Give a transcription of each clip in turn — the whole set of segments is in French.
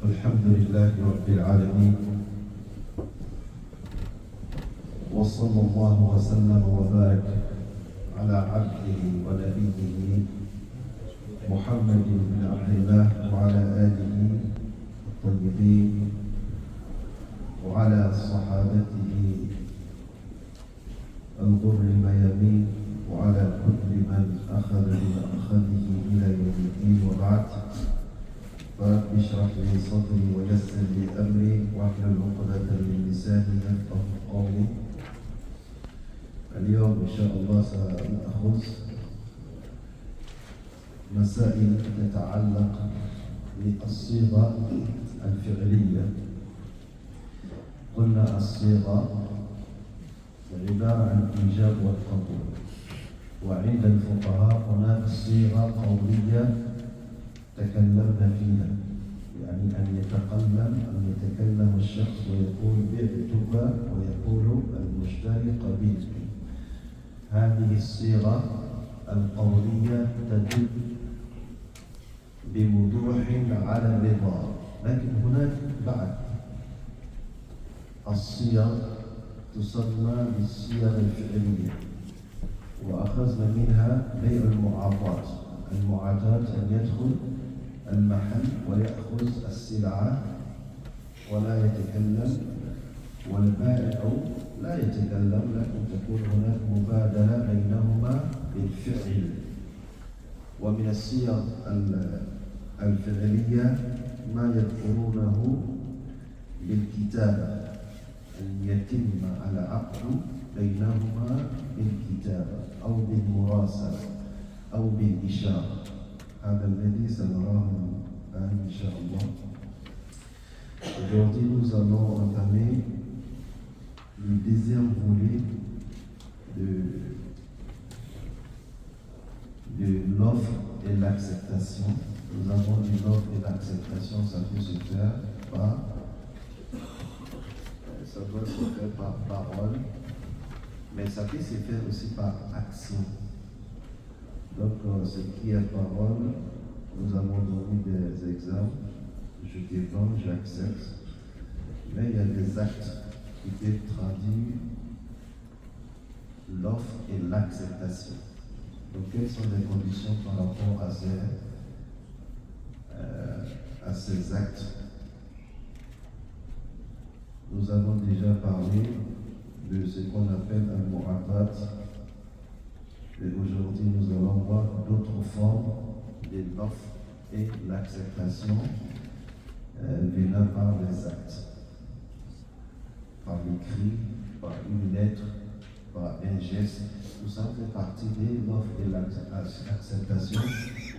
الحمد لله رب العالمين، وصلى الله وسلم وبارك على عبده ونبيه محمد بن عبد الله وعلى آله الطيبين وعلى صحابته الغر الميامين وعلى كل من أخذ بمأخذه إلى يوم الدين. وبعد، فرب اشرح لي صدري ويسر لي أمري واحلل عقدة من لساني يفقهوا قولي. اليوم إن شاء الله سنأخذ مسائل تتعلق بالصيغة الفعلية. قلنا الصيغة عبارة عن الإيجاب والقبول، وعند الفقهاء هناك صيغة قولية تكلمنا فيها، يعني أن يتكلم الشخص ويقول بعتك ويقول المشتري قبلت. هذه الصيغة القولية تدل بوضوح على الرضا، لكن هناك بعد الصيغ تسمى بالصيغ الفعلية، وأخذنا منها بيع المعاطاة. المعاطاة أن يدخل المحل ويأخذ السلعة ولا يتكلم، والبائع لا يتكلم، لكن تكون هناك مبادلة بينهما بالفعل. ومن الصيغ الفعلية ما يذكرونه بالكتابة، أن يتم العقد بينهما بالكتابة أو بالمراسلة أو بالإشارة. هذا الذي سنراه الآن إن شاء الله. Aujourd'hui, nous allons entamer le deuxième volet de l'offre et l'acceptation. Nous avons dit l'offre et l'acceptation, ça peut se faire par ça doit se faire par parole, mais ça peut se faire aussi par action. Donc, ce qui est parole, nous avons donné des exemples. Je te vends, j'accepte. Mais il y a des actes qui peuvent traduire l'offre et l'acceptation. Donc, quelles sont les conditions par rapport à ces actes? Nous avons déjà parlé de ce qu'on appelle un mu'abat, et aujourd'hui nous allons voir d'autres formes de l'offre et l'acceptation venant par les actes, par l'écrit, par une lettre, par un geste. Tout ça fait partie de l'offre et l'acceptation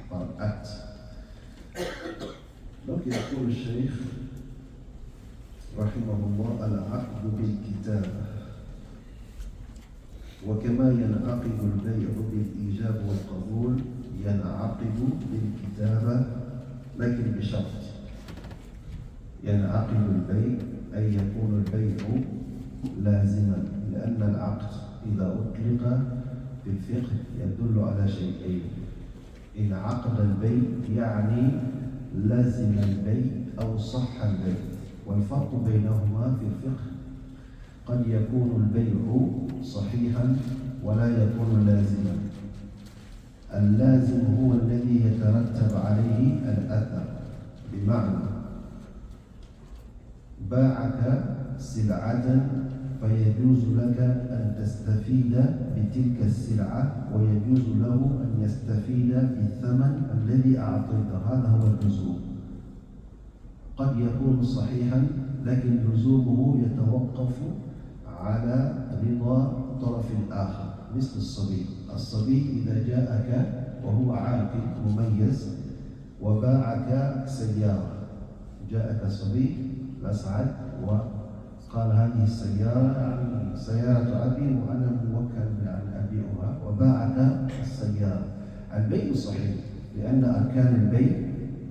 par acte. Donc il faut le cheikh رحمه الله العقد بالكتابة، وكما ينعقد البيع بالإيجاب والقبول ينعقد بالكتابة، لكن بشرط. ينعقد البيع أي يكون البيع لازما، لأن العقد إذا أطلق في الفقه يدل على شيئين: إن عقد البيع يعني لازم البيع أو صح البيع. والفرق بينهما في الفقه قد يكون البيع صحيحا ولا يكون لازما. اللازم هو الذي يترتب عليه الأثر، بمعنى باعك سلعة فيجوز لك أن تستفيد بتلك السلعة، ويجوز له أن يستفيد بالثمن الذي أعطيته. هذا هو اللزوم. قد يكون صحيحا، لكن لزومه يتوقف على رضا الطرف الآخر، مثل الصبي. الصبي إذا جاءك وهو عاقل مميز وباعك سيارة، جاءك صبي مسعد وقال هذه السيارة سيارة أبي وأنا موكل بأن أبيعها، وباعك السيارة. البيع صحيح لأن أركان البيع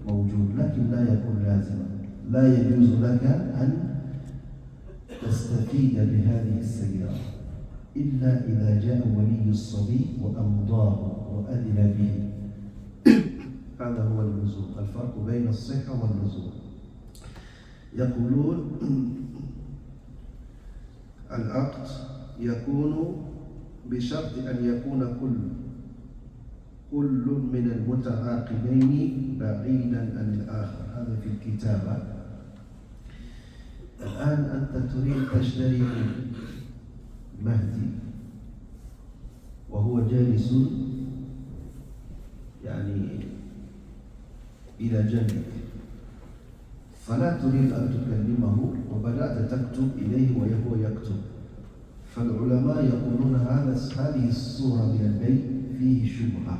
موجود، لكن لا يكون لازما. لا يجوز لك أن تستفيد بهذه السيارة إلا إذا جاء ولي الصبي وأمضاه وأذن به. هذا هو اللزوم، الفرق بين الصحة واللزوم. يقولون العقد يكون بشرط أن يكون كل من المتعاقدين بعيدا عن الآخر. هذا في الكتابة. الآن أنت تريد تشتري مهدي وهو جالس يعني إلى جنبك، فلا تريد أن تكلمه وبدأت تكتب إليه وهو يكتب. فالعلماء يقولون هذه الصورة من البيع فيه شبهة،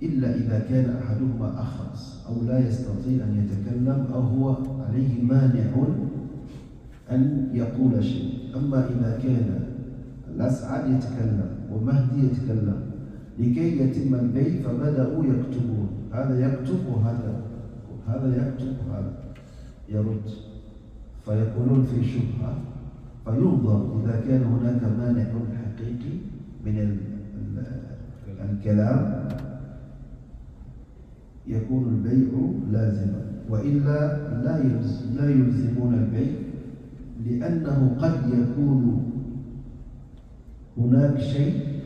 إلا إذا كان أحدهما أخرس أو لا يستطيع أن يتكلم أو هو عليه مانع أن يقول شيء. أما إذا كان الأسعد يتكلم ومهدي يتكلم لكي يتم البيع فبدأوا يكتبون، هذا يكتب وهذا يكتب وهذا يرد، فيقولون في شبهة. فينظر إذا كان هناك مانع حقيقي من الكلام يكون البيع لازما، وإلا لا يلزمون البيع، لأنه قد يكون هناك شيء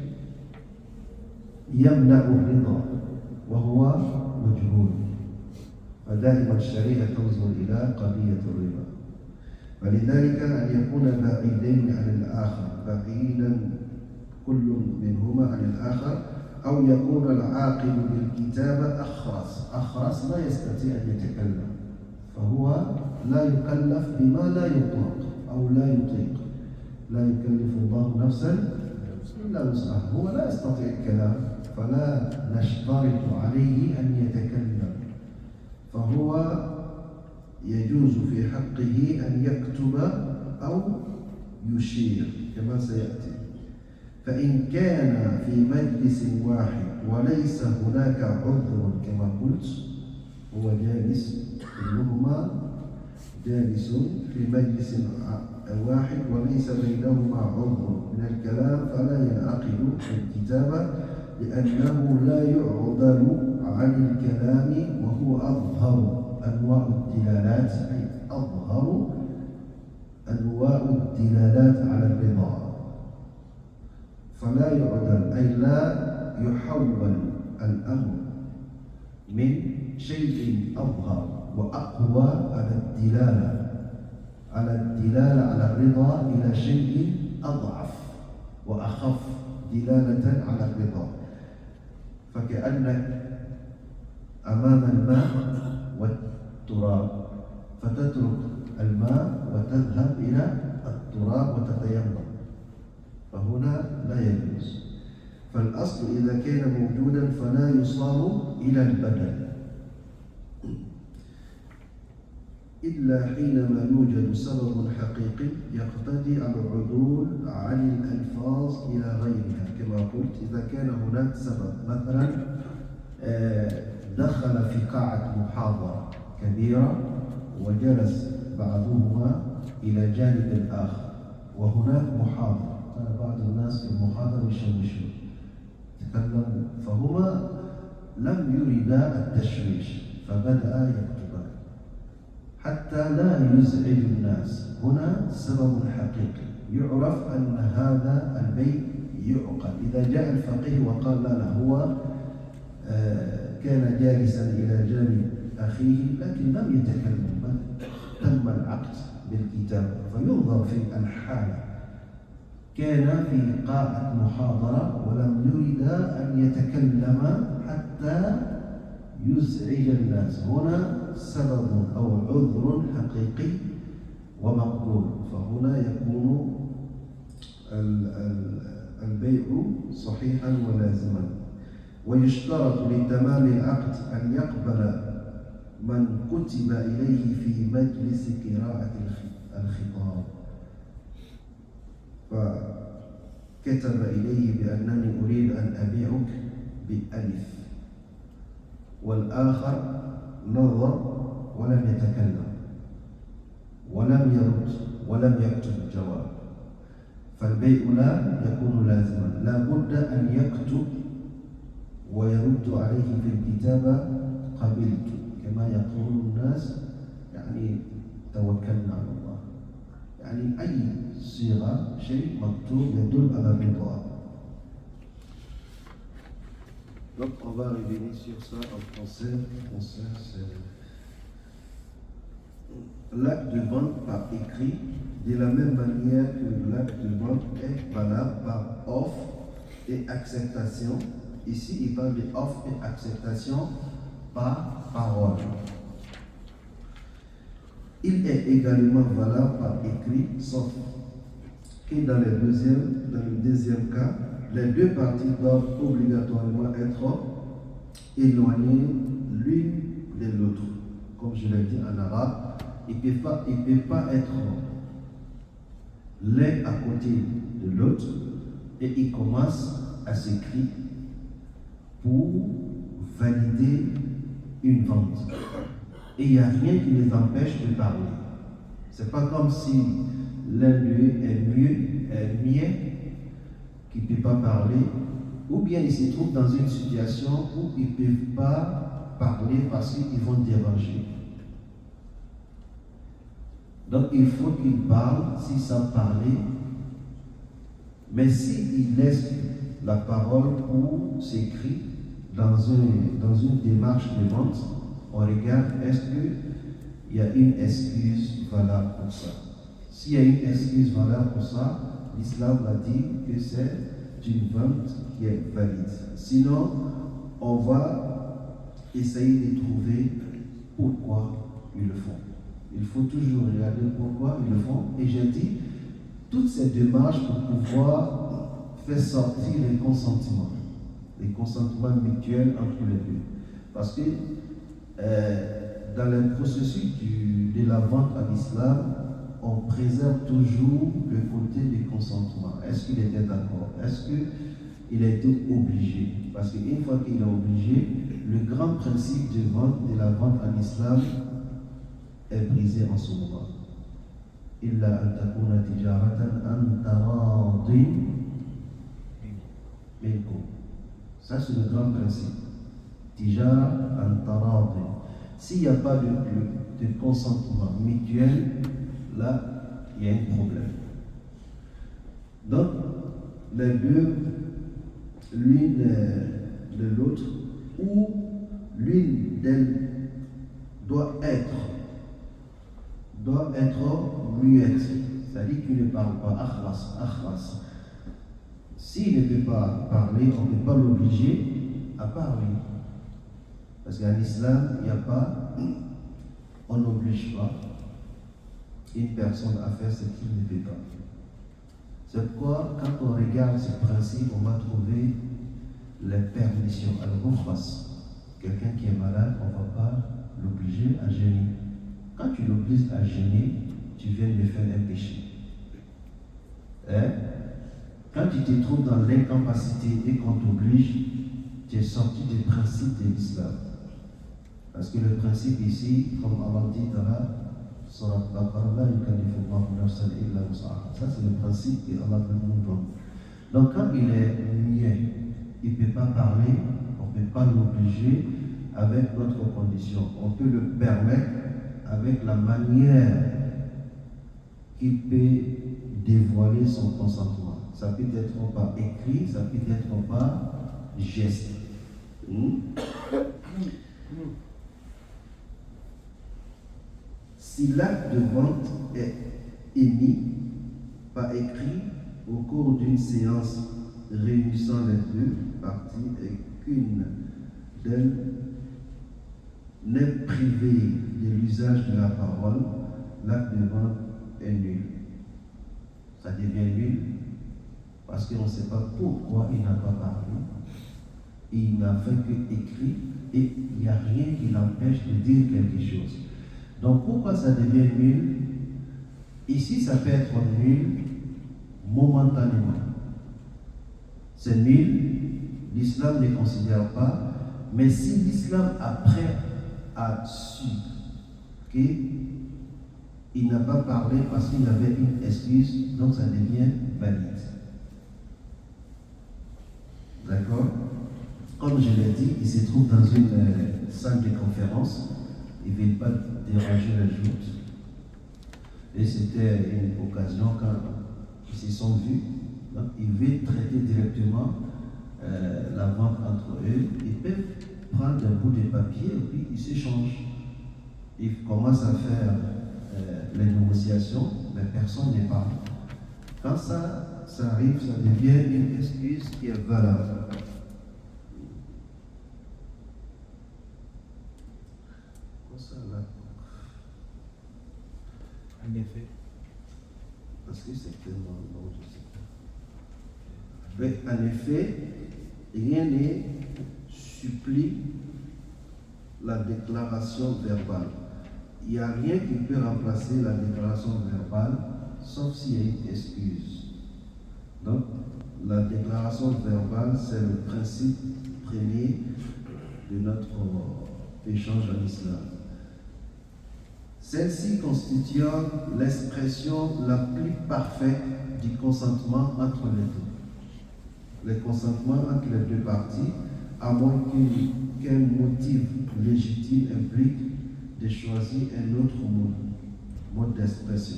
يمنع الرضا وهو مجهول. فدائما الشريعة تنظر إلى قضية الرضا. فلذلك أن يكون بعيدين عن الآخر، بعيدا كل منهما عن الآخر، أو يكون العاقل بالكتابة أخرس لا يستطيع أن يتكلم، فهو لا يكلف بما لا يطاق أو لا يطيق. لا يكلف الله نفسا إلا وسعها، هو لا يستطيع الكلام فلا نشترط عليه أن يتكلم، فهو يجوز في حقه أن يكتب أو يشير كما سيأتي. فإن كان في مجلس واحد وليس هناك عذر كما قلت، هو جالس كلهما جالس في مجلس واحد وليس بينهما عذر من الكلام، فلا ينعقد الكتابة، لأنه لا يعضل عن الكلام وهو أظهر أنواع الدلالات، أي أظهر أنواع الدلالات على الرضا. فلا يعدل، أي لا يحول الأمر من شيء أظهر وأقوى على الدلالة على الرضا إلى شيء أضعف وأخف دلالة على الرضا. فكأنك أمام الماء والتراب، فتترك الماء وتذهب إلى التراب وتتيمم، فهنا لا يجوز. فالأصل إذا كان موجودا فلا يصار إلى البدل، إلا حينما يوجد سبب حقيقي يقتضي العدول عن الألفاظ إلى غيرها. كما قلت، إذا كان هناك سبب، مثلا دخل في قاعة محاضرة كبيرة وجلس بعضهما إلى جانب الآخر وهناك محاضرة، كان بعض الناس في المحاضرة يشوشون تكلموا، فهما لم يريدا التشويش فبدأ يكتبان حتى لا يزعج الناس. هنا سبب حقيقي يعرف أن هذا البيع يعقل. إذا جاء الفقيه وقال لا هو كان جالسا إلى جانب أخيه لكن لم يتكلم، بل تم العقد بالكتاب، فينظر في الحالة. كان في قاعة محاضرة ولم يريد أن يتكلم حتى يزعج الناس، هنا سبب أو عذر حقيقي ومقبول، فهنا يكون البيع صحيحا ولازما. ويشترط لتمام العقد أن يقبل من كتب إليه في مجلس قراءة الخطاب، فكتب إليه بأنني أريد أن أبيعك بألف، والآخر نظر ولم يتكلم ولم يرد ولم يكتب الجواب، فالبيع لا يكون لازما، لا بد أن يكتب ويرد عليه في الكتابة قبلت، كما يقول الناس يعني توكلنا على الله. يعني أي صيغة شيء مكتوب يدل على الرضا. Donc on va revenir sur ça en français. C'est l'acte de vente par écrit, de la même manière que l'acte de vente est valable par offre et acceptation. Ici, il parle de offre et acceptation par parole. Il est également valable par écrit, sauf que dans le deuxième cas, les deux parties doivent obligatoirement être éloignées l'une de l'autre. Comme je l'ai dit en arabe, il ne peut pas être l'un à côté de l'autre et ils commencent à s'écrire pour valider une vente. Et il n'y a rien qui les empêche de parler. Ce n'est pas comme si l'un d'eux est mieux, qui ne peut pas parler, ou bien ils se trouvent dans une situation où ils ne peuvent pas parler parce qu'ils vont déranger. Donc il faut qu'ils parlent s'ils savent parler, mais s'ils laissent la parole pour s'écrire dans une démarche de vente, on regarde est-ce qu'il y a une excuse valable pour ça. S'il y a une excuse valable pour ça, l'islam va dire que c'est une vente qui est valide. Sinon, on va essayer de trouver pourquoi ils le font. Il faut toujours regarder pourquoi ils le font. Et j'ai dit, toutes ces démarches pour pouvoir faire sortir les consentements mutuels entre les deux. Parce que dans le processus de la vente à l'islam, on préserve toujours le côté du consentement. Est-ce qu'il était d'accord? Est-ce qu'il a été obligé? Parce qu'une fois qu'il est obligé, le grand principe de la vente à l'islam est brisé en ce moment. Illa an takuna tijaratan an taradin minkum. Ça, c'est le grand principe. Tijara an taradin. S'il n'y a pas de consentement mutuel, là, il y a un problème. Donc, les deux, l'une de l'autre, ou l'une d'elles doit être muette, c'est-à-dire qu'il ne parle pas, akhras. S'il ne peut pas parler, on ne peut pas l'obliger à parler. Parce qu'en islam, il n'y a pas, on n'oblige pas une personne à faire ce qu'il ne fait pas. C'est pourquoi, quand on regarde ce principe, on va trouver les permissions. Alors, quelqu'un qui est malade, on ne va pas l'obliger à jeûner. Quand tu l'obliges à jeûner, tu viens de faire un péché. Quand tu te trouves dans l'incapacité et qu'on t'oblige, tu es sorti du principe de l'islam. Parce que le principe ici, comme Allah dit dans la Surah Al-Baqarah, ça c'est le principe que Allah nous donne. Donc quand il est muet, il ne peut pas parler, on ne peut pas l'obliger avec notre condition. On peut le permettre avec la manière qu'il peut dévoiler son consentement. Ça peut être par écrit, ça peut être par geste. Si l'acte de vente est émis par écrit au cours d'une séance réunissant les deux parties et qu'une d'elles n'est privée de l'usage de la parole, l'acte de vente est nul. Ça devient nul parce qu'on ne sait pas pourquoi il n'a pas parlé. Il n'a fait que écrire et il n'y a rien qui l'empêche de dire quelque chose. Donc pourquoi ça devient nul? Ici, ça peut être nul momentanément. C'est nul, l'islam ne considère pas, mais si l'islam après a su qu'il n'a pas parlé parce qu'il avait une excuse, donc ça devient valide. D'accord? Comme je l'ai dit, il se trouve dans une salle de conférence, il ne veut pas déranger les joutes. Et c'était une occasion quand ils se sont vus. Donc, ils veulent traiter directement la vente entre eux. Ils peuvent prendre un bout de papier et puis ils s'échangent. Ils commencent à faire les négociations, mais personne ne parle. Quand ça arrive, ça devient une excuse qui est valable. Quoi ça là? En effet. Parce que c'est tellement long, je sais pas. Mais en effet, rien ne supplie la déclaration verbale. Il n'y a rien qui peut remplacer la déclaration verbale, sauf s'il y a une excuse. Donc, la déclaration verbale, c'est le principe premier de notre échange en islam. Celle-ci constituant l'expression la plus parfaite du consentement entre les deux. Le consentement entre les deux parties, à moins qu'un motif légitime implique de choisir un autre mode d'expression.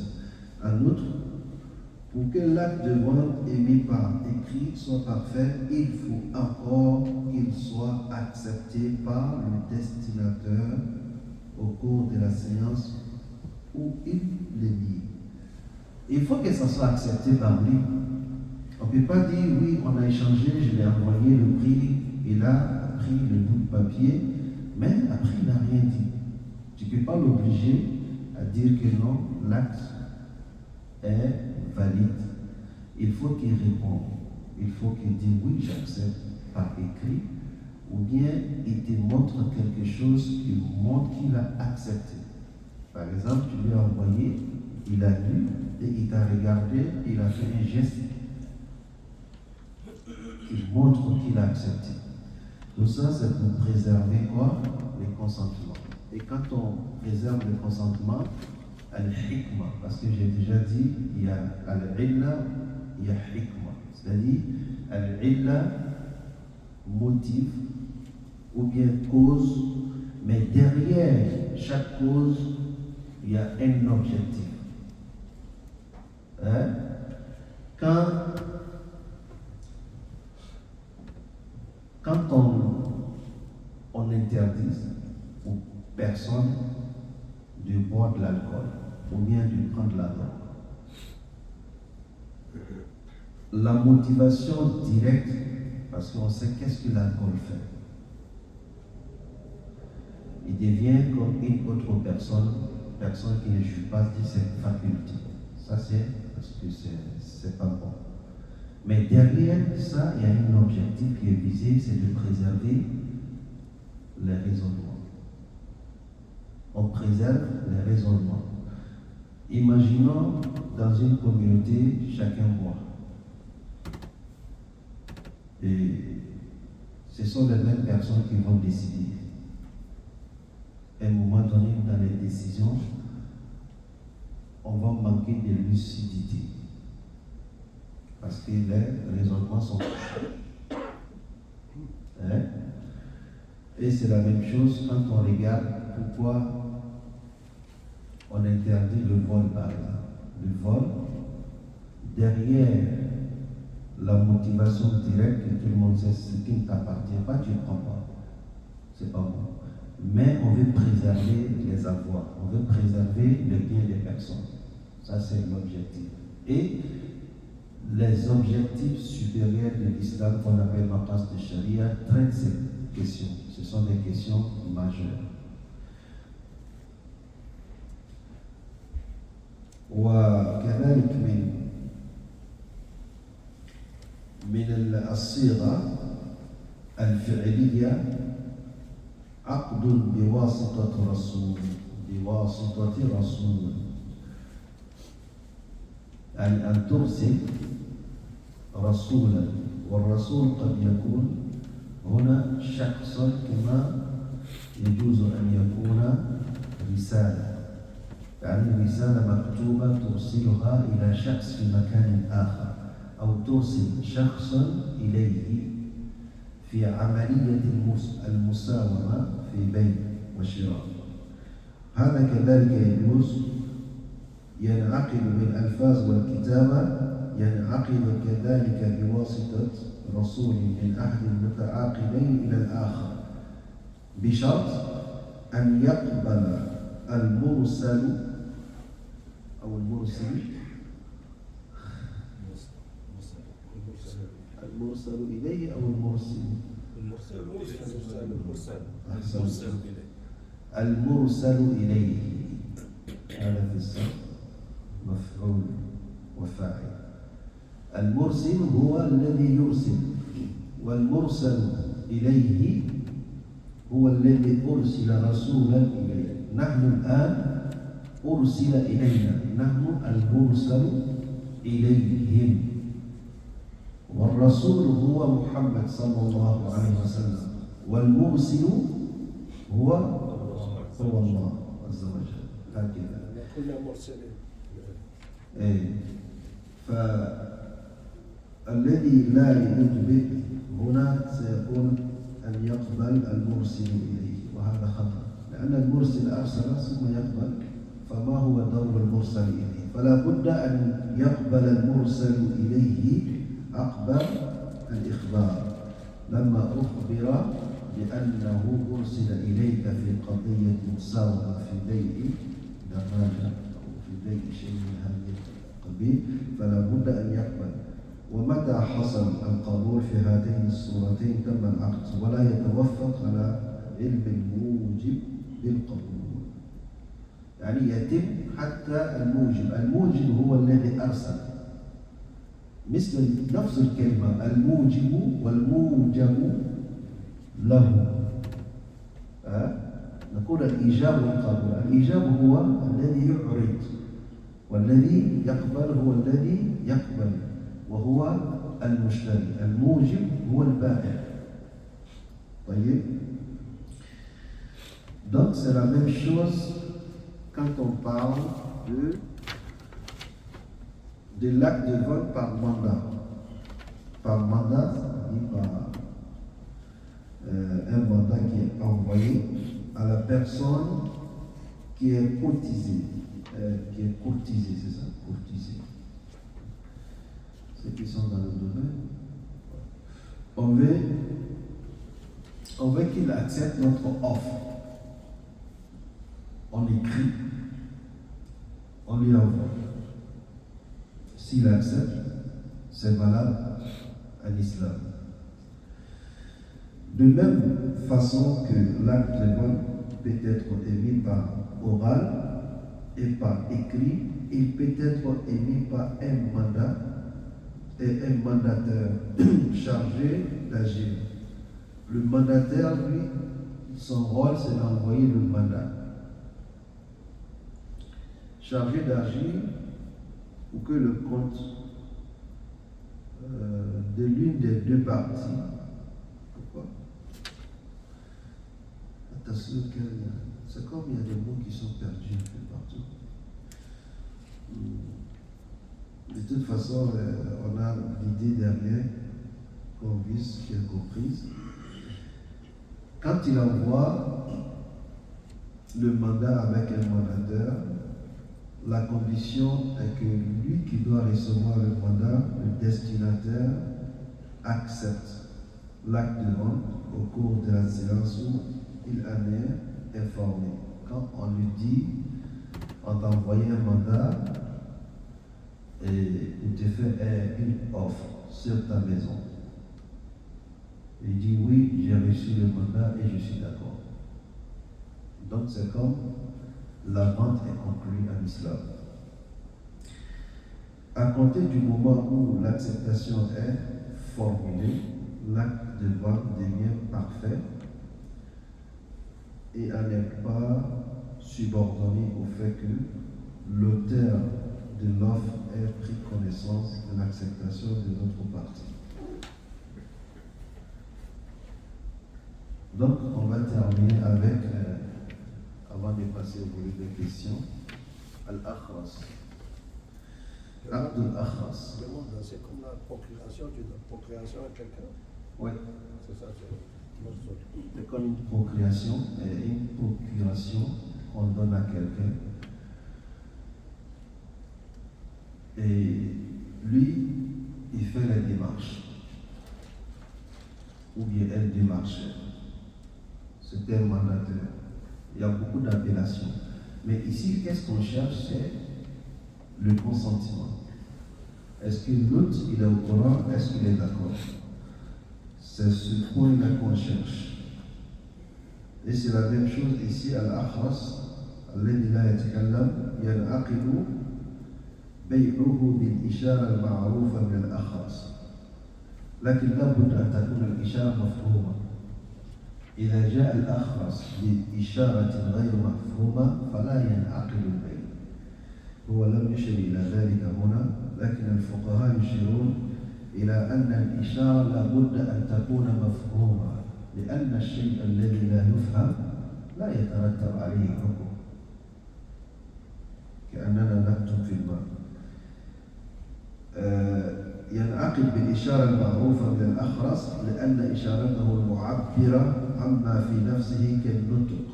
En outre, pour que l'acte de vente émis par écrit soit parfait, il faut encore qu'il soit accepté par le destinataire au cours de la séance où il le lit. Il faut que ça soit accepté par lui. On ne peut pas dire oui, on a échangé, je lui ai envoyé le prix, il a pris le bout de papier, mais après il n'a rien dit. Tu ne peux pas l'obliger à dire que non, l'acte est valide. Il faut qu'il réponde. Il faut qu'il dise oui, j'accepte par écrit, ou bien il te montre quelque chose qui montre qu'il a accepté. Par exemple, tu lui as envoyé, il a lu et il t'a regardé, il a fait un geste qui montre qu'il a accepté. Tout ça, c'est pour préserver quoi? Le consentement. Et quand on préserve le consentement, al-hikma, parce que j'ai déjà dit, il y a al-illa, il y a hikma. C'est-à-dire, al-illa, motif, ou bien cause, mais derrière chaque cause, il y a un objectif. Hein? Quand on interdit aux personnes de boire de l'alcool ou bien de prendre la drogue, la motivation directe, parce qu'on sait qu'est-ce que l'alcool fait. Il devient comme une autre personne qui ne joue pas de cette faculté. Ça c'est parce que c'est pas bon. Mais derrière ça, il y a un objectif qui est visé, c'est de préserver les raisonnements. On préserve les raisonnements. Imaginons dans une communauté, chacun boit. Et ce sont les mêmes personnes qui vont décider. À un moment donné, dans les décisions, on va manquer de lucidité. Parce que les raisonnements sont touchés. Hein? Et c'est la même chose quand on regarde pourquoi on interdit le vol par exemple. Le vol, derrière la motivation directe que tout le monde sait, ce qui ne t'appartient pas, tu ne prends pas. C'est pas bon. Mais on veut préserver les avoirs, on veut préserver les biens des personnes. Ça, c'est l'objectif. Et les objectifs supérieurs de l'islam qu'on appelle maqas de charia traitent ces questions. Ce sont des questions majeures. وكذلك من الصيغة الفعلية عقد بواسطة رسول يعني أن ترسل رسولا والرسول قد يكون هنا شخصا كما يجوز أن يكون رسالة يعني رسالة مكتوبة ترسلها إلى شخص في مكان آخر أو ترسل شخصا إليه في عملية المساومة في بيع وشراء. هذا كذلك يجوز ينعقد بالألفاظ والكتابة ينعقد كذلك بواسطة رسول من أحد المتعاقدين إلى الآخر بشرط أن يقبل المرسل أو المرسل إليه أو المرسل المرسل إليه هذا في الصرف مفعول وفاعل. المرسل هو الذي يرسل، والمرسل إليه هو الذي أرسل رسولا إليه. نحن الآن أرسل إلينا، نحن المرسل إليهم، والرسول هو محمد صلى الله عليه وسلم، والمرسل هو الله عز وجل. هكذا كنا مرسلين. فالذي لا يثبت هنا سيكون أن يقبل المرسل إليه، وهذا خطأ، لأن المرسل أرسل ثم يقبل، فما هو دور المرسل إليه؟ فلا بد أن يقبل المرسل إليه أقبل الإخبار. لما أخبر بأنه أرسل إليك في قضية مساومة في بيع دراجة أو في بيع شيء من هذا القبيل فلا بد أن يقبل. ومتى حصل القبول في هاتين الصورتين تم العقد، ولا يتوفق على علم الموجب بالقبول. يعني يتم حتى الموجب هو الذي أرسل، مثل نفس الكلمة الموجب والموجب له. نقول الإيجاب والقبول. الإيجاب هو الذي يعرض، والذي يقبل هو الذي يقبل وهو المشتري. الموجب هو البائع. طيب. Donc c'est la même chose quand on parle de l'acte de vente par mandat. Par mandat, c'est-à-dire par un mandat qui est envoyé à la personne qui est courtisée. C'est ça, courtisée. Ceux qui sont dans le domaine. On veut qu'il accepte notre offre. On écrit, on lui envoie. S'il accepte, c'est valable en islam. De même façon que l'acte de vente peut être émis par oral et par écrit, il peut être émis par un mandat et un mandataire chargé d'agir. Le mandataire, lui, son rôle, c'est d'envoyer le mandat. Chargé d'agir pour que le compte de l'une des deux parties. Pourquoi? Attention, c'est comme il y a des mots qui sont perdus un peu partout. De toute façon, on a l'idée derrière qu'on vise, qui est comprise. Quand il envoie le mandat avec un mandataire, la condition est que lui qui doit recevoir le mandat, le destinataire, accepte l'acte de vente au cours de la séance où il en est informé. Quand on lui dit, on t'a envoyé un mandat et il te fait une offre sur ta maison. Il dit oui, j'ai reçu le mandat et je suis d'accord. Donc c'est comme la vente est conclue en islam. À compter du moment où l'acceptation est formulée, l'acte de vente devient parfait et n'est pas subordonné au fait que l'auteur de l'offre ait pris connaissance de l'acceptation de l'autre partie. Donc, on va terminer avec, avant de passer au volet des questions, Al-Akhras. Acte al-Akhras. C'est comme la procuration, tu donnes procuration à quelqu'un. Oui. C'est ça, c'est comme une procuration qu'on donne à quelqu'un. Et lui, il fait la démarche. Ou bien elle démarche. C'était un mandataire. Il y a beaucoup d'appellations. Mais ici, qu'est-ce qu'on cherche? C'est le consentement. Est-ce que l'autre, il est au courant? Est-ce qu'il est d'accord? C'est ce point-là qu'on cherche. Et c'est la même chose ici, Al-Akhras, الذي لا يتكلم ينعقد بيعه بالإشارة المعروفة من الأخرس. لكن لابد أن تكون الإشارة مفهومة. إذا جاء الأخرس بإشارة غير مفهومة فلا ينعقد البيع. هو لم يشر إلى ذلك هنا، لكن الفقهاء يشيرون إلى أن الإشارة لابد أن تكون مفهومة، لأن الشيء الذي لا يفهم لا يترتب عليه حكم، كأننا نكتب في الماء. ينعقد بالإشارة المعروفة من الأخرس لأن إشارته المعبرة عما في نفسه كالنطق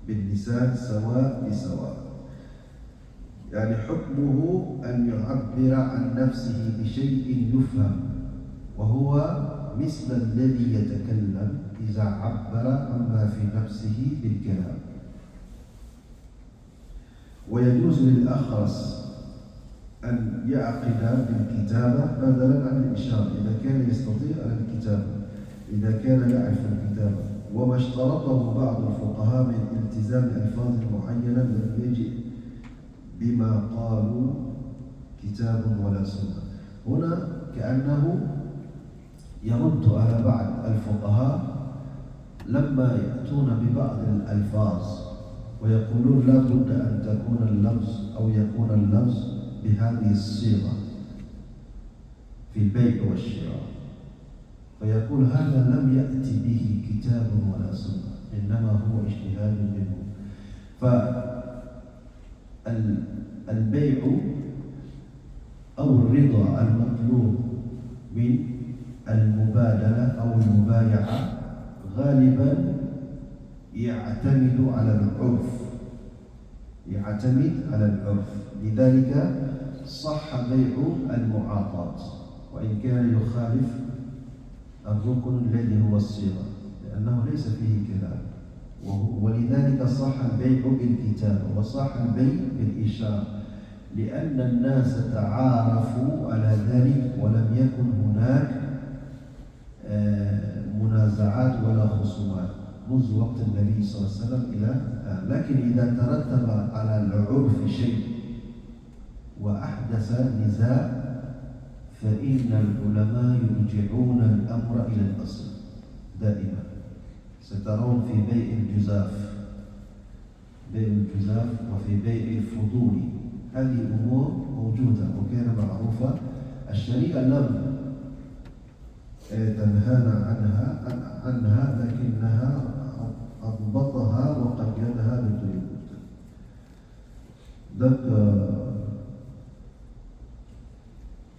باللسان سواء بسواء. يعني حكمه أن يعبر عن نفسه بشيء يفهم، وهو مثل الذي يتكلم إذا عبر عما في نفسه بالكلام. ويجوز للأخرس أن يعقد بالكتابة بدلا عن الإشارة إذا كان يستطيع الكتابة، إذا كان يعرف الكتابة. وما اشترطه بعض الفقهاء من التزام ألفاظ معينة لم يجئ بما قالوا كتاب ولا سنة. هنا كأنه يرد على بعض الفقهاء لما يأتون ببعض الألفاظ ويقولون لا بد أن تكون اللفظ أو يكون اللفظ بهذه الصيغة في البيع والشراء، فيقول هذا لم يأتي به كتاب ولا سنة، إنما هو اجتهاد منه. فالبيع أو الرضا المطلوب من المبادلة أو المبايعة غالبا يعتمد على العرف، لذلك صح بيع المعاطاة وإن كان يخالف الركن الذي هو الصيغة، لأنه ليس فيه كلام. ولذلك صح البيع بالكتابة وصح البيع بالإشارة، لأن الناس تعارفوا على ذلك ولم يكن هناك منازعات ولا خصومات منذ وقت النبي صلى الله عليه وسلم إلى الآن. لكن إذا ترتب على العرف شيء وأحدث نزاع فإن العلماء يرجعون الأمر إلى الأصل دائما. سترون في بيع الجزاف وفي بيع الفضول هذه أمور موجودة وكان معروفة. الشريعة لم تنهانا عنها لكنها أضبطها وقيدها بالقيود.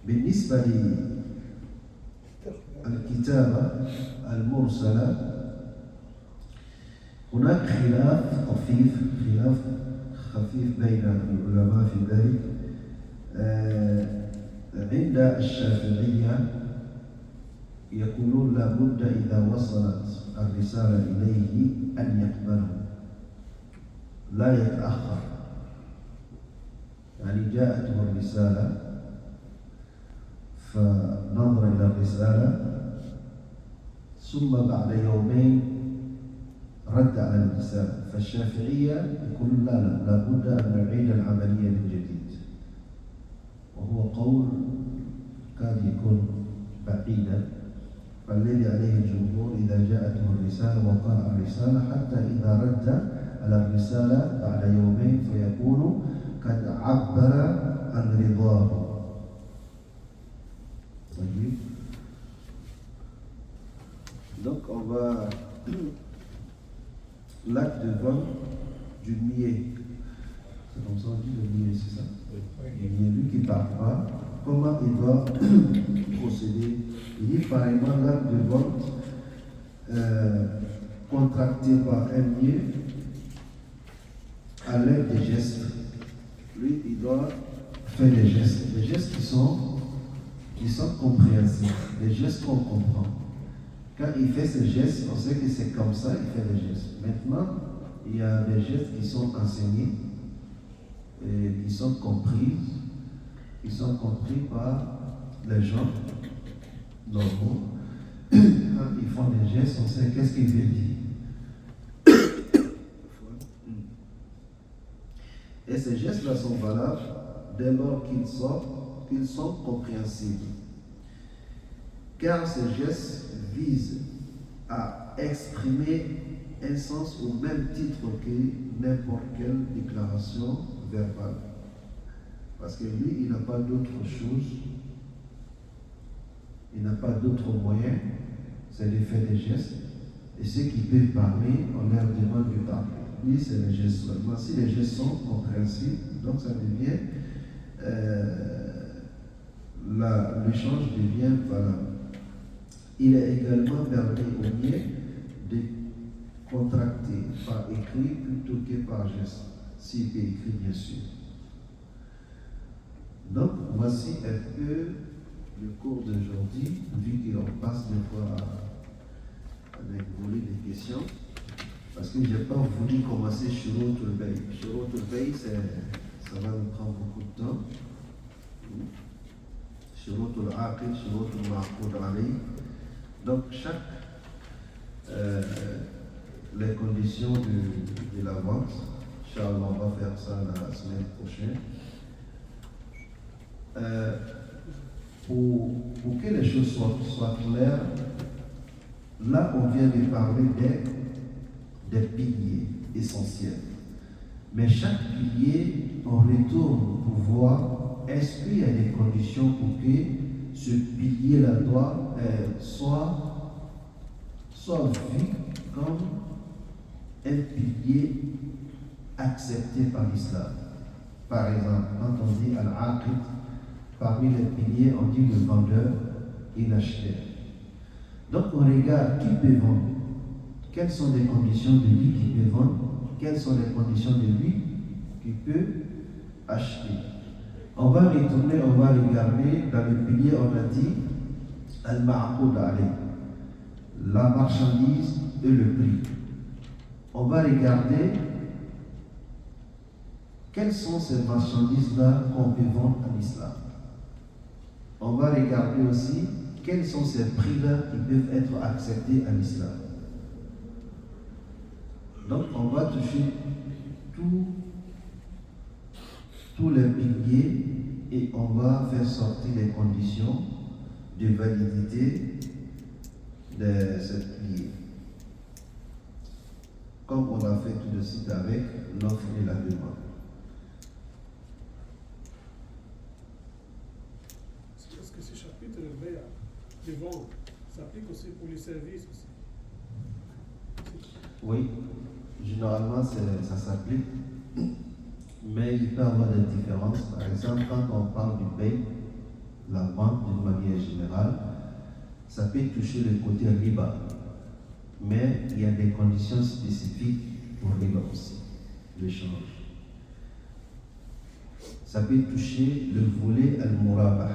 بالنسبة للكتابة المرسلة هناك خلاف خفيف بين العلماء في ذلك. عند الشافعية يقولون لا بد إذا وصلت الرسالة إليه أن يقبله، لا يتأخر. يعني جاءته الرسالة فنظر إلى الرسالة ثم بعد يومين رد على الرسالة. فالشافعية يقولون لا بد أن نعيد العملية من جديد، وهو قول قد يكون بعيدا. فالذي عليه الجمهور إذا جاءته الرسالة وقرأ الرسالة حتى إذا رد على الرسالة بعد يومين فيكون قد عبر عن رضاه. طيب. Donc on va l'acte de vente du niais. C'est comme ça on dit le niais, c'est ça? Oui. Il y a lui qui parlera. Comment il doit procéder? Il dit par exemple l'acte de vente contracté par un niais à l'aide des gestes. Lui, il doit faire des gestes. des gestes qui sont compréhensibles, des gestes qu'on comprend. Quand il fait ce geste, on sait que c'est comme ça, il fait des gestes. Maintenant, il y a des gestes qui sont enseignés et qui sont compris par les gens normaux. Quand ils font des gestes, on sait qu'est-ce qu'ils veulent dire. Et ces gestes-là sont valables dès lors qu'ils sont compréhensibles. Car ces gestes visent à exprimer un sens au même titre que n'importe quelle déclaration verbale. Parce que lui, il n'a pas d'autre chose, il n'a pas d'autre moyen, c'est de faire des gestes. Et ceux qui peuvent parler, on leur demande de parler. Lui, c'est les gestes seulement. Si les gestes sont compréhensibles, donc ça devient, l'échange devient valable. Il est également permis au mieux de contracter par écrit plutôt que par geste, s'il peut écrire bien sûr. Donc, voici un peu le cours d'aujourd'hui, vu qu'on passe des fois avec voler des questions, parce que je n'ai pas voulu commencer sur l'autre veille. Sur l'autre veille, ça va nous prendre beaucoup de temps. Sur l'autre aqid, sur l'autre ma'qoud alayh. Donc, les conditions de la vente, Inch'Allah, on va faire ça la semaine prochaine. Pour que les choses soient claires, là on vient de parler des piliers essentiels. Mais chaque pilier, on retourne pour voir est-ce qu'il y a des conditions pour que ce pilier-là soit vu comme un pilier accepté par l'islam. Par exemple, quand on dit al-aqid, parmi les piliers, on dit le vendeur et l'acheteur. Donc on regarde qui peut vendre, quelles sont les conditions de lui qui peut vendre, quelles sont les conditions de lui qui peut acheter. On va retourner, on va regarder dans le pilier, on a dit al-ma'qoud alayh, la marchandise et le prix. On va regarder quelles sont ces marchandises-là qu'on peut vendre en islam. On va regarder aussi quels sont ces prix-là qui peuvent être acceptés en islam. Donc on va toucher tous les piliers et on va faire sortir les conditions de validité de cette pilier. Comme on l'a fait tout de suite avec l'offre et la demande. Est-ce que ce chapitre de vente s'applique aussi pour les services aussi? Oui, généralement ça s'applique, mais il peut y avoir des différences. Par exemple, quand on parle du paye, la vente d'une manière générale, ça peut toucher le côté riba, mais il y a des conditions spécifiques pour riba aussi, l'échange. Ça peut toucher le volet al-murabah,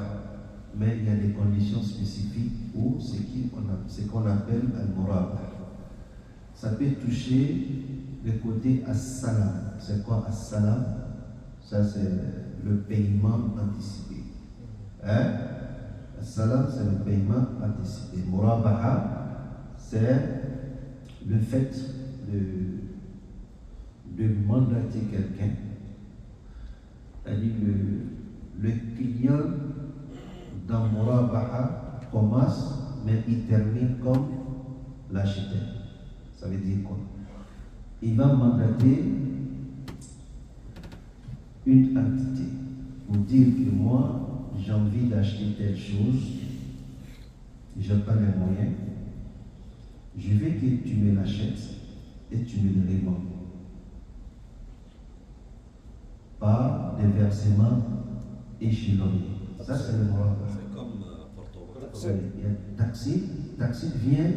mais il y a des conditions spécifiques pour ce qu'on appelle al-murabah. Ça peut toucher le côté as-salam. C'est quoi as-salam? Ça c'est le paiement anticipé. As-salam c'est le paiement anticipé. Murabaha c'est le fait de mandater quelqu'un. C'est-à-dire le client dans Murabaha commence mais il termine comme l'acheteur. Ça veut dire quoi? Il va mandater une entité pour dire que moi, j'ai envie d'acheter telle chose, je n'ai pas les moyens, je veux que tu me l'achètes et tu me le revendes. Par des versements échelonnés. Ça, c'est le moral. C'est comme Porto. Taxi vient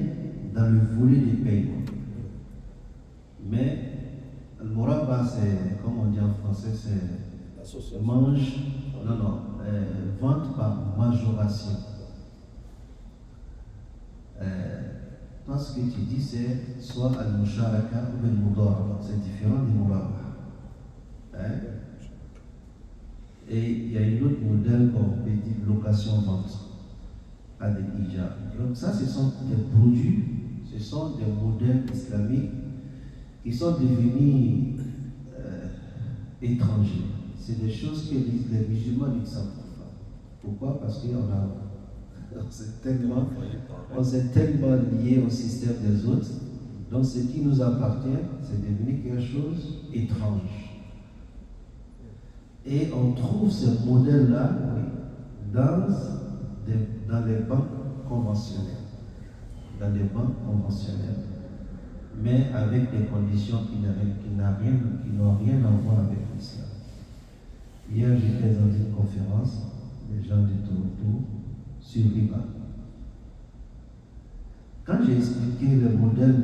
dans le volet des paiements. Mais le moraba, c'est, comme on dit en français, c'est mange. Non, vente par majoration. Toi, ce que tu dis, c'est soit al-musharaka ou al-mudaraba. C'est différent du murabah. Et il y a un autre modèle qu'on peut dire location-vente à des hijab. Donc ça, ce sont des produits, ce sont des modèles islamiques qui sont devenus étrangers. C'est des choses que les musulmans ne savent pas. Pourquoi? Parce qu'on s'est tellement lié au système des autres. Donc ce qui nous appartient, c'est devenu quelque chose d'étrange. Et on trouve ce modèle-là dans les banques conventionnelles. Dans les banques conventionnelles. Mais avec des conditions qui n'ont rien à voir avec l'islam. Hier, j'étais dans une conférence, des gens de Toronto, sur Riba. Quand j'ai expliqué les modèles,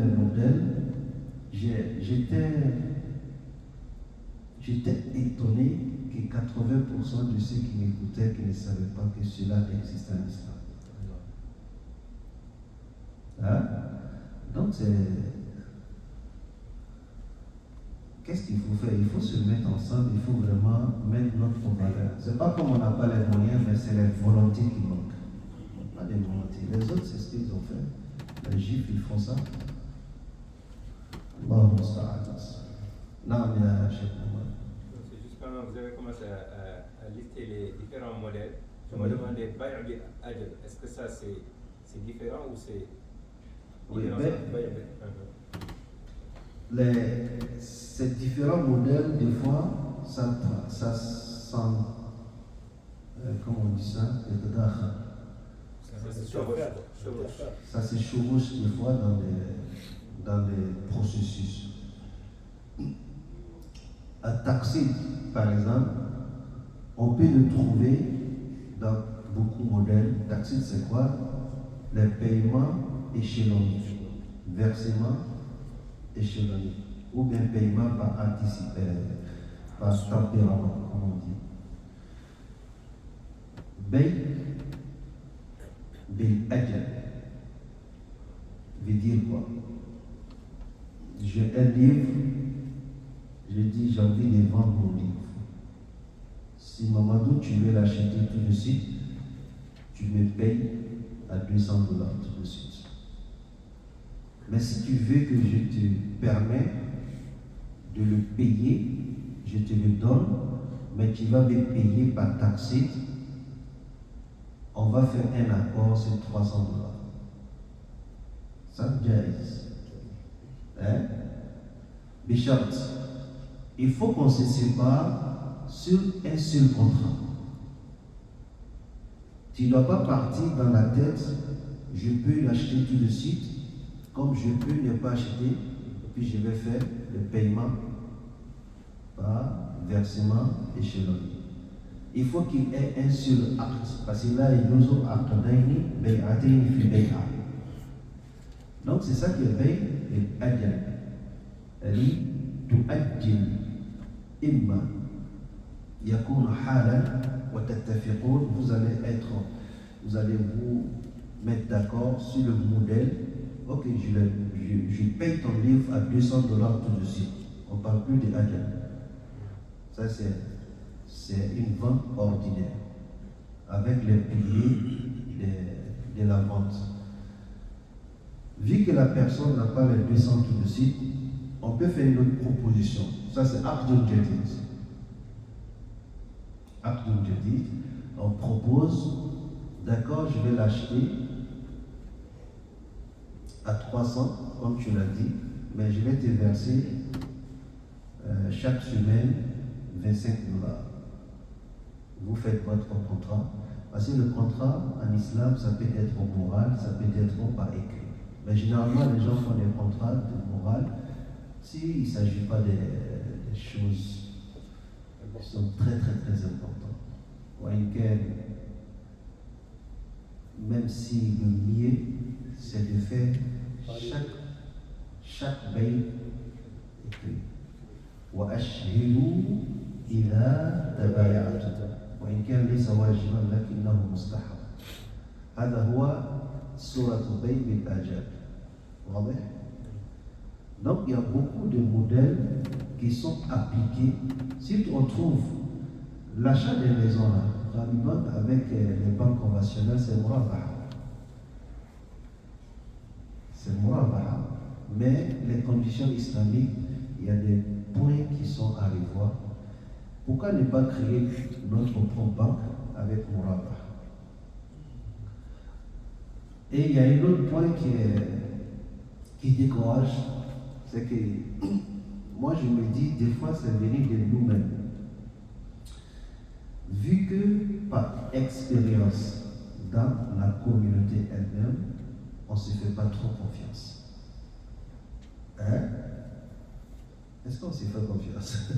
j'étais étonné que 80% de ceux qui m'écoutaient qui ne savaient pas que cela existe en islam. Donc qu'est-ce qu'il faut faire? Il faut se mettre ensemble, il faut vraiment mettre notre valeur. C'est pas comme on n'a pas les moyens, mais c'est les volontés qui manquent. Pas les volontés. Les autres, c'est ce qu'ils ont fait. Les juifs, ils font ça. Allah musta'an. Non, mais c'est juste quand vous avez commencé à lister les différents modèles, je me demandais, est-ce que ça c'est différent ou c'est ces différents modèles, des fois, ça comment on dit ça? Ça se chevauche des fois dans les processus. À Taxid, par exemple, on peut le trouver dans beaucoup de modèles. Taxid, c'est quoi? Les paiements échelonnés, versement échelonné, ou bien paiement par anticipé, par tempérament, comme on dit. Bay bil ajal veut dire quoi? J'ai un livre, je dis j'ai envie de vendre mon livre. Si Mamadou tu veux l'acheter tout de suite, tu me payes à $200 tout de suite. Mais si tu veux que je te permets de le payer, je te le donne, mais tu vas me payer par taxi. On va faire un accord sur $300. Ça jaise. Bichard, il faut qu'on se sépare sur un seul contrat. Tu ne dois pas partir dans la tête, je peux l'acheter tout de suite, comme je peux ne pas acheter, puis je vais faire le paiement par versement échelonné. Il faut qu'il ait un seul acte, parce que là, il nous a actadaini, bay'ataini fi bay'a. Donc c'est ça qui est bay et ajal. Elle tu'ajjil imma yakun halan wa tattafiqun. Vous allez vous mettre d'accord sur le modèle. Ok, je paye ton livre à $200 tout de suite. On ne parle plus de ajal. Ça c'est une vente ordinaire avec les piliers de la vente. Vu que la personne n'a pas les 200 tout de suite, on peut faire une autre proposition. Ça c'est Aqdul Jadid. Aqdul Jadid, on propose, d'accord, je vais l'acheter à 300, comme tu l'as dit, mais je vais te verser chaque semaine $25. Vous faites votre contrat. Parce que le contrat en islam, ça peut être moral, ça peut être par écrit. Mais généralement, les gens font des contrats de morale s'il ne s'agit pas des choses qui sont très très très importantes. Même si le mieux, c'est de faire chaque veille écrit. وأشهدوا إذا تبايعتم وإن كان ليس واجبا لكنه مستحب. هذا هو سورة بيع بالآجال. واضح؟ Donc il y a beaucoup de modèles qui sont appliqués. Si on trouve l'achat des maisons là, avec les banques conventionnelles, c'est Murabaha. C'est Murabaha. Mais les conditions islamiques, il y a des points qui sont à revoir. Pourquoi ne pas créer notre propre banque avec Murabaha? Et il y a un autre point qui décourage, c'est que moi je me dis, des fois c'est venu de nous-mêmes. Vu que par expérience dans la communauté elle-même, on ne se fait pas trop confiance. Hein? Est-ce qu'on se fait confiance?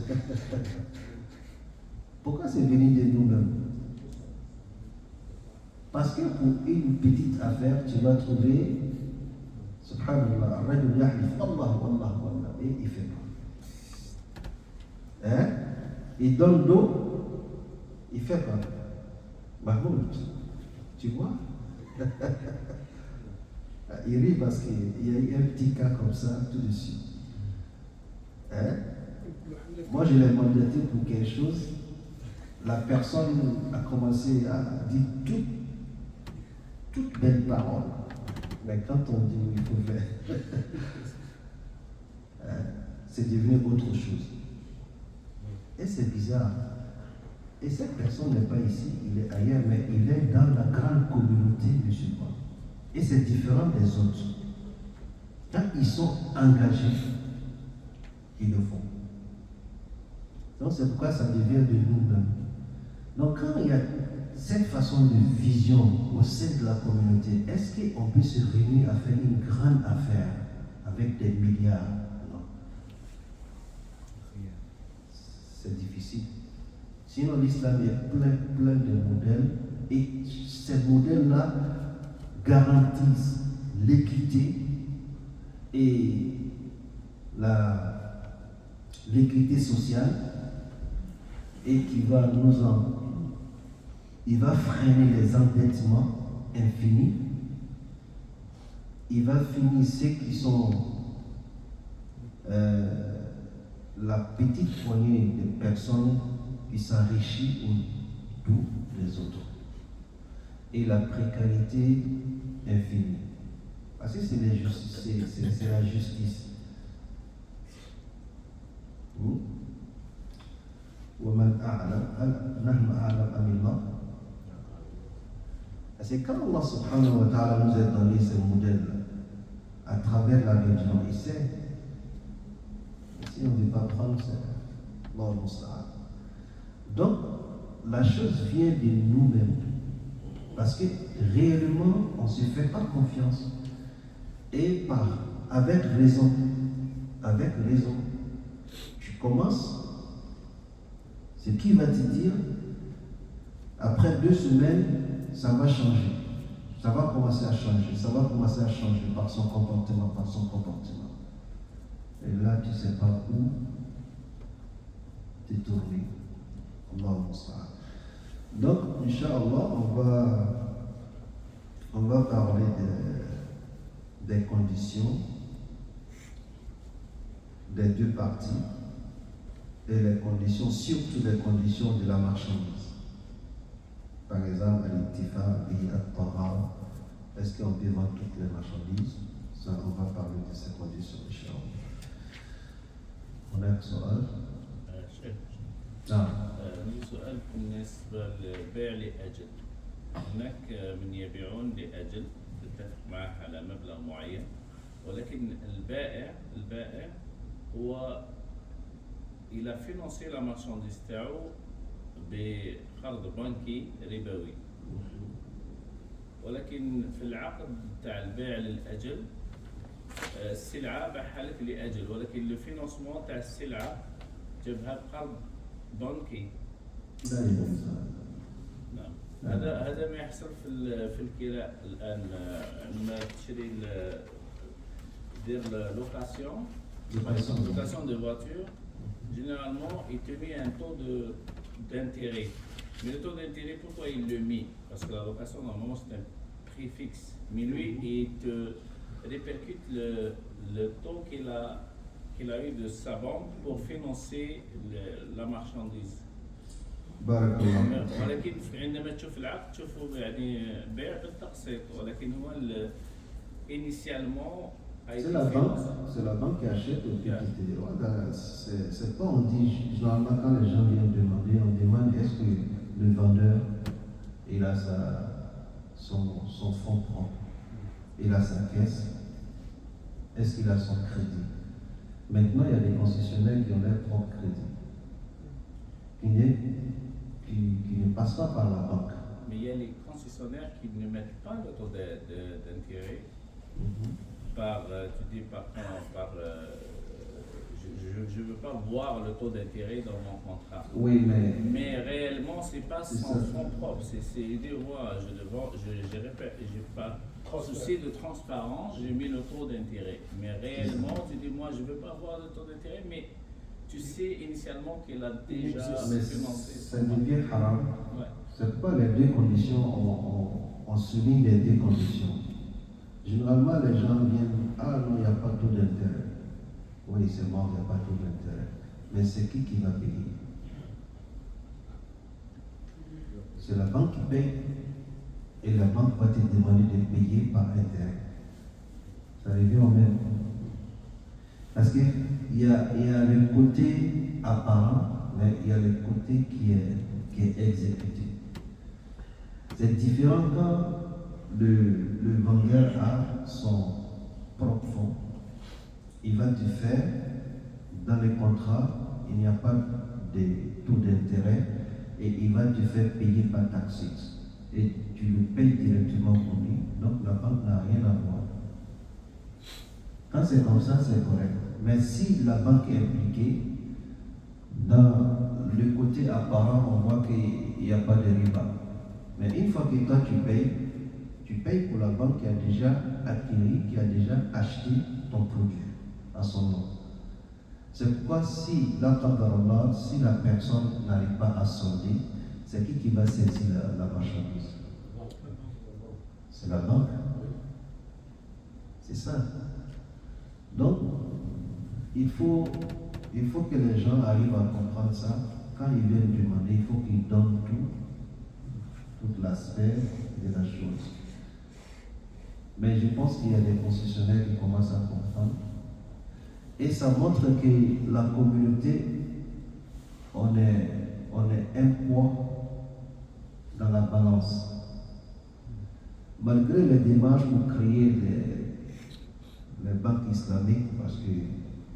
Pourquoi c'est venu de nous-mêmes? Parce que pour une petite affaire, tu vas trouver, subhanallah, al-rajul yahlif, wallah, wallah, wallah, et il fait pas. Hein? Il donne l'eau, il fait pas. Mahmoud, tu vois? Il rit parce qu'il y a eu un petit cas comme ça tout de suite. Hein? Moi, je l'ai mandaté pour quelque chose. La personne a commencé à dire toutes belles paroles. Mais quand on dit il faut faire, c'est devenu autre chose. Et c'est bizarre. Et cette personne n'est pas ici, il est ailleurs, mais il est dans la grande communauté musulmane. Et c'est différent des autres. Quand ils sont engagés, ils le font. Donc c'est pourquoi ça devient de nous-mêmes. Donc quand il y a cette façon de vision au sein de la communauté, est-ce qu'on peut se réunir à faire une grande affaire avec des milliards? Non. C'est difficile. Sinon l'islam est plein de modèles et ces modèles-là garantissent l'équité et l'équité sociale et qui va il va freiner les endettements infinis, il va finir ceux qui sont la petite poignée de personnes qui s'enrichissent ou tous les autres. Et la précarité infinie. Parce que c'est la justice. C'est quand Allah subhanahu wa ta'ala nous a donné ce modèle à travers la religion, il sait. Si on ne veut pas prendre, c'est Allah musta'an. Donc, la chose vient de nous-mêmes. Parce que réellement, on ne se fait pas confiance. Et avec raison, tu commences, ce qui va te dire, après 2 semaines, ça va changer. Ça va commencer à changer par son comportement. Et là, tu ne sais pas où te tourner. Allah musta'an. Donc, Inch'Allah, on va parler des conditions des 2 parties et les conditions, surtout les conditions de la marchandise. Par exemple, al-ittifaq, al-tahar, est-ce qu'on peut vendre toutes les marchandises? Ça, on va parler de ces conditions, Inch'Allah. On a un سؤال؟ نعم. لي سؤال بالنسبة للبيع لأجل. هناك من يبيعون لأجل تتفق معه على مبلغ معين، ولكن البائع هو إلى فينانسي لا مارشانديز تاعو بقرض بنكي ربوي، ولكن في العقد تاع البيع للأجل السلعة بحالك لأجل، ولكن الفينانسمون تاع السلعة جابها بقرض بنكي. نعم. هذا ما يحصل في الكراء الآن. عندما تشري دير لوكاسيون de voiture, généralement il te met un taux d'intérêt Mais le taux d'intérêt, pourquoi il le met? Parce que la location, normalement, c'est un prix fixe. Mais lui, il te répercute le taux qu'il a eu de sa banque pour financer la marchandise. بارك الله. ولكن عندما تشوف العقد تشوفه يعني بيع بالتقسيط ولكن هو initialement a été financé. C'est la banque qui achète au petit c'est pas on dit, généralement quand les gens viennent demander, on demande est-ce que le vendeur il a son fonds propre, il a sa caisse, est-ce qu'il a son crédit. Maintenant il y a des concessionnaires qui ont leur propre crédit, qui ne passent pas par la banque. Mais il y a les concessionnaires qui ne mettent pas le taux d'intérêt. Je ne veux pas voir le taux d'intérêt dans mon contrat. Oui, mais réellement, ce n'est pas son fonds propre. C'est l'idée, moi, je répète, je n'ai pas souci de transparence, j'ai mis le taux d'intérêt. Mais réellement, tu dis, moi, je ne veux pas voir le taux d'intérêt, mais tu sais initialement qu'il a déjà financé. Ça devient haram. Ouais. C'est pas les deux conditions, on souligne les deux conditions. Généralement, les gens viennent, ah non, il n'y a pas de taux d'intérêt. Oui, c'est mort, il n'y a pas de taux d'intérêt. Mais c'est qui va payer? C'est la banque qui paye. Et la banque va te demander de payer par intérêt. Ça revient au même. Parce qu'il y a le côté apparent, mais il y a le côté qui est exécuté. C'est différent quand le vendeur a son propre fonds. Il va te faire, dans le contrat, il n'y a pas de taux d'intérêt et il va te faire payer par taxe. Et tu le payes directement pour lui, donc la banque n'a rien à voir. Quand c'est comme ça, c'est correct. Mais si la banque est impliquée, dans le côté apparent, on voit qu'il n'y a pas de riba. Mais une fois que toi tu payes pour la banque qui a déjà acquis, qui a déjà acheté ton produit à son nom. C'est pourquoi si la personne n'arrive pas à solder, c'est qui va saisir la marchandise? C'est la banque. C'est ça. Donc, il faut que les gens arrivent à comprendre ça. Quand ils viennent demander, il faut qu'ils donnent tout l'aspect de la chose. Mais je pense qu'il y a des concessionnaires qui commencent à comprendre. Et ça montre que la communauté, on est un poids dans la balance. Malgré les démarches pour créer les banques islamiques, parce que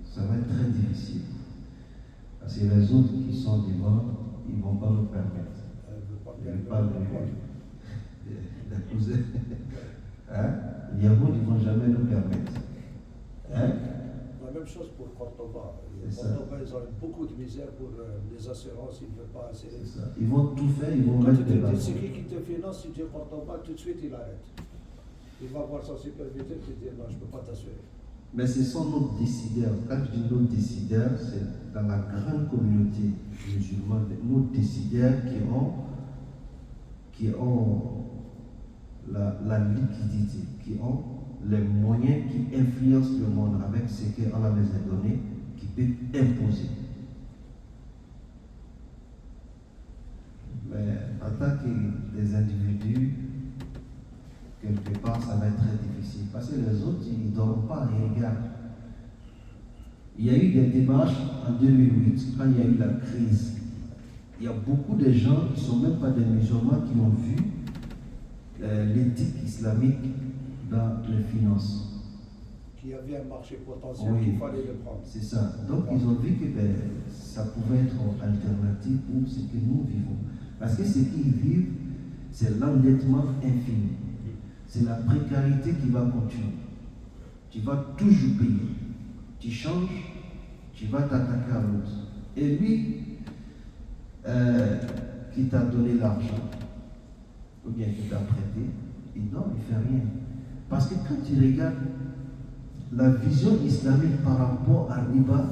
ça va être très difficile. Parce que les autres qui sont devant, ils ne vont pas nous permettre. Ils parlent d'accuser. Les Yahoud, ils ne vont jamais nous permettre. La même chose pour Cordoba. Cordoba, ils ont beaucoup de misère pour les assurances, ils ne veulent pas assez. Ils vont tout faire, ils vont Quand mettre tu des te bâtons. dis c'est qui te finance, si tu dis Cordoba, tout de suite il arrête. Il va voir son superviseur et te dire non, je ne peux pas t'assurer. Mais ce sont nos décideurs. Quand je dis nos décideurs, c'est dans la grande communauté musulmane, nos décideurs qui ont la liquidité, qui ont les moyens qui influencent le monde avec ce qu'Allah les a donné, qui peuvent imposer. Mais en tant que des individus, quelque part, ça va être très difficile. Parce que les autres, ils ne dorment pas, ils regardent. Il y a eu des démarches en 2008, quand il y a eu la crise. Il y a beaucoup de gens qui ne sont même pas des musulmans qui ont vu l'éthique islamique dans les finances. Qu'il y avait un marché potentiel, Oui, qu'il fallait le prendre. c'est ça. Donc ils ont vu que ça pouvait être alternative pour ce que nous vivons. Parce que ce qu'ils vivent, c'est l'endettement infini. C'est la précarité qui va continuer. Tu vas toujours payer. Tu changes, tu vas t'attaquer à l'autre. Et lui, qui t'a donné l'argent, ou bien qui t'a prêté, il ne fait rien. Parce que quand tu regardes la vision islamique par rapport à riba,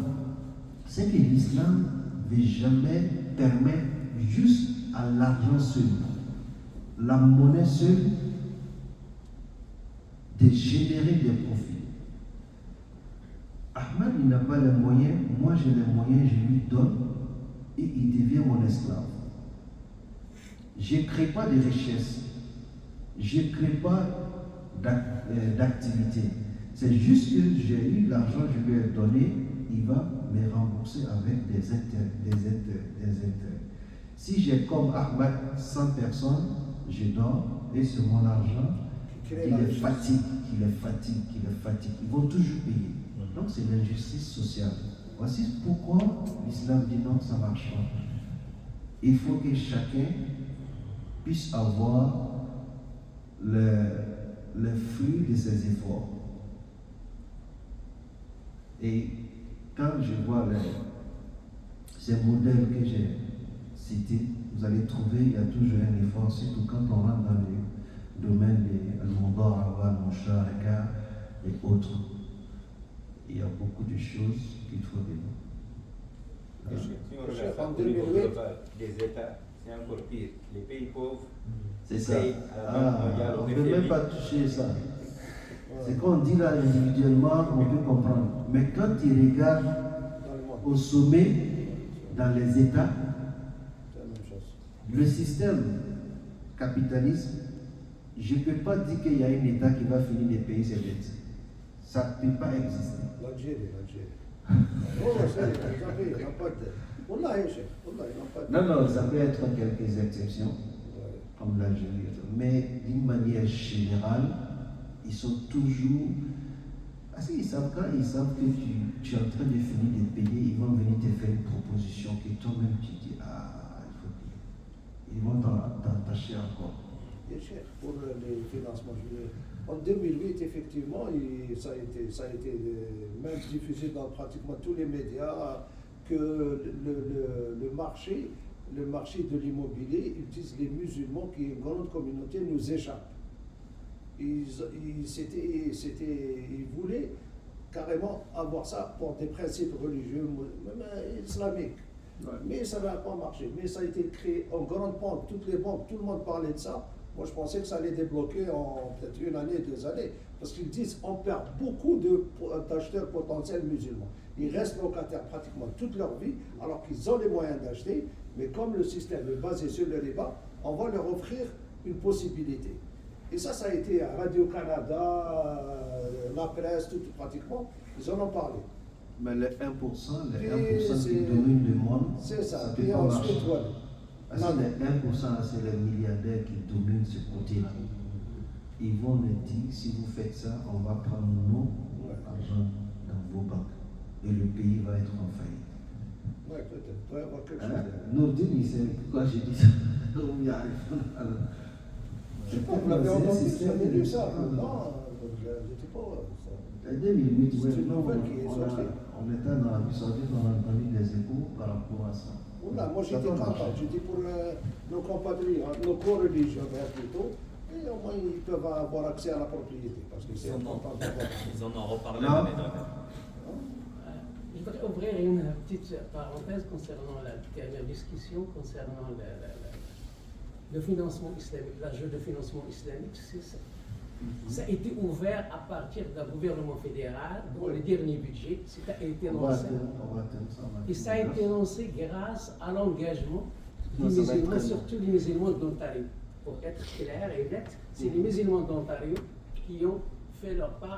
c'est que l'islam ne veut jamais permettre juste à l'argent seul, la monnaie seule, de générer des profits. Ahmed, il n'a pas les moyens, moi j'ai les moyens, je lui donne et il devient mon esclave. Je ne crée pas de richesse, je ne crée pas d'activité. C'est juste que j'ai eu l'argent, je lui ai donné, il va me rembourser avec des intérêts. Si j'ai comme Ahmed 100 personnes, je donne et c'est mon argent, il les fatigue. Ils vont toujours payer. Donc c'est l'injustice sociale. Voici pourquoi l'islam dit non, ça ne marche pas. Il faut que chacun puisse avoir le fruit de ses efforts. Et quand je vois ces modèles que j'ai cités, vous allez trouver il y a toujours un effort, surtout quand on rentre dans le domaine des Al-Mudar, Al-Musharaka et autres. Il y a beaucoup de choses qu'il faut dire. Si on regarde ça au niveau global des États, c'est encore pire. Les pays pauvres, c'est ça. On ne peut même pas toucher ça. C'est qu'on dit là individuellement, on peut comprendre. Mais quand il regarde au sommet, dans les États, le système capitaliste, je ne peux pas dire qu'il y a un État qui va finir de payer ses dettes. Ça ne peut pas exister. L'Algérie. Non, ils n'ont pas de dette. Non, ça peut être quelques exceptions, comme l'Algérie. Mais d'une manière générale, ils sont toujours. Parce qu'ils savent, quand ils savent que tu es en train de finir de payer, ils vont venir te faire une proposition que toi-même tu dis, il faut payer. Ils vont t'attacher encore. Bien cher pour les financements. En 2008, effectivement, ça a été même diffusé dans pratiquement tous les médias que le marché de l'immobilier, ils disent les musulmans, qui est une grande communauté, nous échappent. Ils voulaient carrément avoir ça pour des principes religieux, même islamiques. Ouais. Mais ça n'a pas marché. Mais ça a été créé en grande pompe. Toutes les banques, tout le monde parlait de ça. Moi, je pensais que ça allait débloquer en peut-être une année, 2 années. Parce qu'ils disent qu'on perd beaucoup d'acheteurs potentiels musulmans. Ils restent locataires pratiquement toute leur vie, alors qu'ils ont les moyens d'acheter. Mais comme le système est basé sur le riba, on va leur offrir une possibilité. Et ça a été à Radio-Canada, la presse, tout pratiquement, ils en ont parlé. Mais les 1% qui dominent le monde, c'est ça. Et ensuite, voilà. Parce que les 1%, c'est les milliardaires qui dominent ce côté-là. Ils vont nous dire, si vous faites ça, on va prendre nos argent dans vos banques. Et le pays va être en faillite. Oui, peut-être. Il doit y avoir quelque chose. Nordine, c'est pourquoi j'ai dit ça. On y arrive. Je sais pas, vous l'avez entendu, vous avez lu ça. Non, j'étais pas. En 2008, on était dans l'Arabie Saoudite, on a entendu des échos par rapport à ça. Oula, moi j'étais content, j'étais pour nos compatriotes, nos co-religionnaires plutôt, et au moins ils peuvent avoir accès à la propriété, parce que c'est important d'avoir. Ils en ont reparlé l'année dernière. Je voudrais ouvrir une petite parenthèse concernant la dernière discussion, concernant le financement islamique, l'enjeu de financement islamique, c'est ça. Ça a été ouvert à partir d'un gouvernement fédéral dont le dernier budget, ça a été lancé. Et ça a été lancé grâce à l'engagement des musulmans, surtout les musulmans d'Ontario. Pour être clair et net, c'est les musulmans d'Ontario qui ont fait leur part